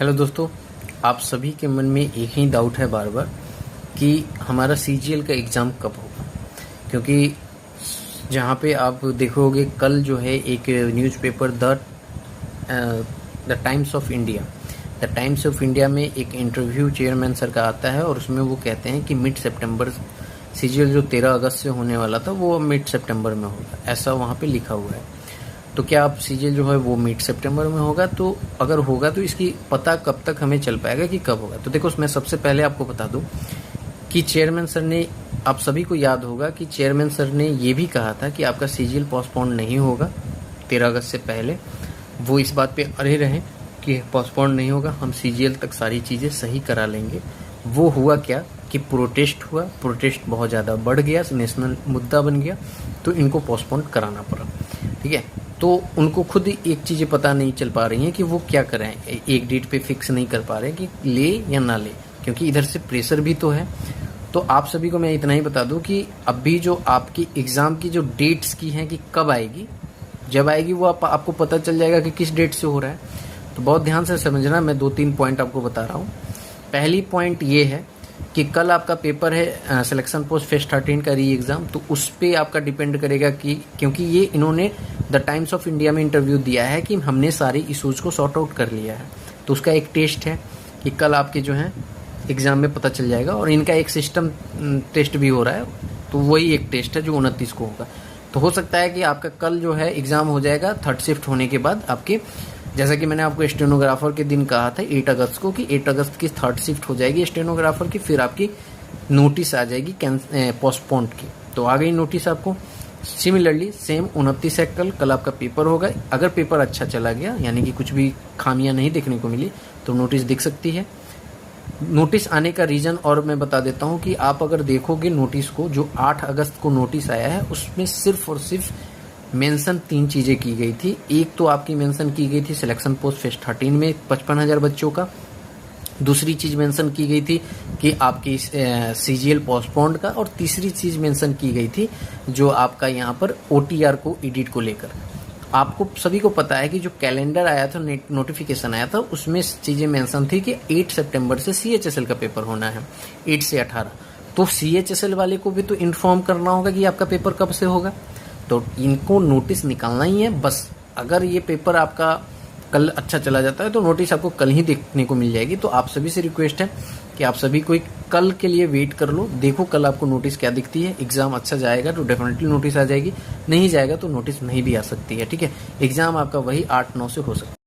Hello दोस्तों, आप सभी के मन में एक ही डाउट है बार बार कि हमारा सीजीएल का एग्ज़ाम कब होगा। क्योंकि जहाँ पे आप देखोगे कल जो है एक newspaper the times of India में एक इंटरव्यू चेयरमैन सर का आता है और उसमें वो कहते हैं कि मिड सितंबर सीजीएल जो 13 अगस्त से होने वाला था वो मिड सितंबर में होगा, ऐसा वहाँ पे लिखा हुआ है। तो क्या आप सीजीएल जो है वो मिड सितंबर में होगा? तो अगर होगा तो इसकी पता कब तक हमें चल पाएगा कि कब होगा? तो देखो, मैं सबसे पहले आपको बता दूं कि चेयरमैन सर ने, आप सभी को याद होगा कि चेयरमैन सर ने ये भी कहा था कि आपका सीजीएल पोस्टपोन नहीं होगा 13 अगस्त से पहले। वो इस बात पे अड़े रहे कि पोस्टपोन नहीं होगा, हम सीजीएल तक सारी चीज़ें सही करा लेंगे। वो हुआ क्या कि प्रोटेस्ट हुआ, प्रोटेस्ट बहुत ज़्यादा बढ़ गया, नेशनल मुद्दा बन गया, तो इनको पोस्टपोन कराना पड़ा। ठीक है, तो उनको खुद एक चीज़ें पता नहीं चल पा रही हैं कि वो क्या करें, एक डेट पे फिक्स नहीं कर पा रहे कि ले या ना ले, क्योंकि इधर से प्रेशर भी तो है। तो आप सभी को मैं इतना ही बता दूं कि अभी जो आपकी एग्ज़ाम की जो डेट्स की हैं कि कब आएगी, जब आएगी वो आपको पता चल जाएगा कि किस डेट से हो रहा है। तो बहुत ध्यान से समझना, मैं 2-3 पॉइंट आपको बता रहा हूँ। पहली पॉइंट ये है कि कल आपका पेपर है सिलेक्शन पोस्ट फेज 13 का री एग्ज़ाम, तो उस पर आपका डिपेंड करेगा कि, क्योंकि ये इन्होंने द टाइम्स ऑफ इंडिया में इंटरव्यू दिया है कि हमने सारी इशूज़ को सॉर्ट आउट कर लिया है। तो उसका एक टेस्ट है कि कल आपके जो है एग्ज़ाम में पता चल जाएगा, और इनका एक सिस्टम टेस्ट भी हो रहा है, तो वही एक टेस्ट है जो 29 को होगा। तो हो सकता है कि आपका कल जो है एग्ज़ाम हो जाएगा थर्ड शिफ्ट होने के बाद आपके, जैसा कि मैंने आपको स्टेनोग्राफर के दिन कहा था 8 अगस्त को कि 8 अगस्त की थर्ड शिफ्ट हो जाएगी स्टेनोग्राफर की, फिर आपकी नोटिस आ जाएगी पोस्टपोन्ड की। तो आ गई नोटिस आपको। सिमिलरली सेम 29 है कल आपका पेपर होगा। अगर पेपर अच्छा चला गया, यानी कि कुछ भी खामियां नहीं देखने को मिली, तो नोटिस दिख सकती है। नोटिस आने का रीज़न और मैं बता देता हूं कि आप अगर देखोगे नोटिस को, जो 8 अगस्त को नोटिस आया है, उसमें सिर्फ और सिर्फ मेंशन 3 चीज़ें की गई थी। एक तो आपकी मेंशन की गई थी सिलेक्शन पोस्ट फेज 13 में 55,000 बच्चों का। दूसरी चीज़ मेंशन की गई थी कि आपकी सीजीएल पोस्टपोन्ड का, और तीसरी चीज़ मेंशन की गई थी जो आपका यहाँ पर ओटीआर को एडिट को लेकर। आपको सभी को पता है कि जो कैलेंडर आया था, नोटिफिकेशन आया था, उसमें चीज़ें मेंशन थी कि 8 सितंबर से सीएचएसएल का पेपर होना है, 8 से 18। तो सीएचएसएल वाले को भी तो इन्फॉर्म करना होगा कि आपका पेपर कब से होगा। तो इनको नोटिस निकालना ही है बस। अगर ये पेपर आपका कल अच्छा चला जाता है तो नोटिस आपको कल ही देखने को मिल जाएगी। तो आप सभी से रिक्वेस्ट है कि आप सभी को कल के लिए वेट कर लो, देखो कल आपको नोटिस क्या दिखती है। एग्जाम अच्छा जाएगा तो डेफिनेटली नोटिस आ जाएगी, नहीं जाएगा तो नोटिस नहीं भी आ सकती है। ठीक है, एग्जाम आपका वही 8-9 से हो सकता है।